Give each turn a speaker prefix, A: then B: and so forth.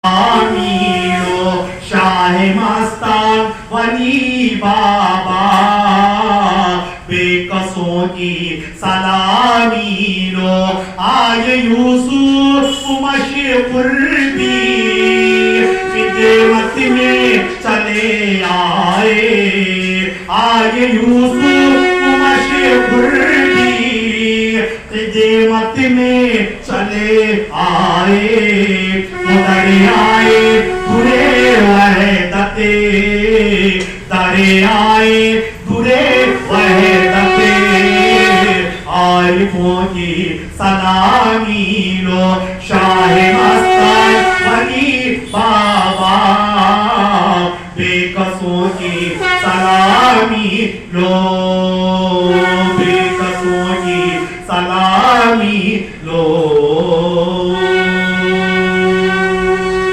A: आमीरो शाह मस्तान वली बाबा बेकसों की सलामीरो आय यूसुफ मशकुर्बी खिदमत में चले आए आय यूसुफ मशकुर्बी खिदमत में चले आए दरियाए बुरे वहदते दरियाए बुरे वहदते आरिफों की सलामी लो शाह मस्तान वली बाबा बेकसों की सलामी लो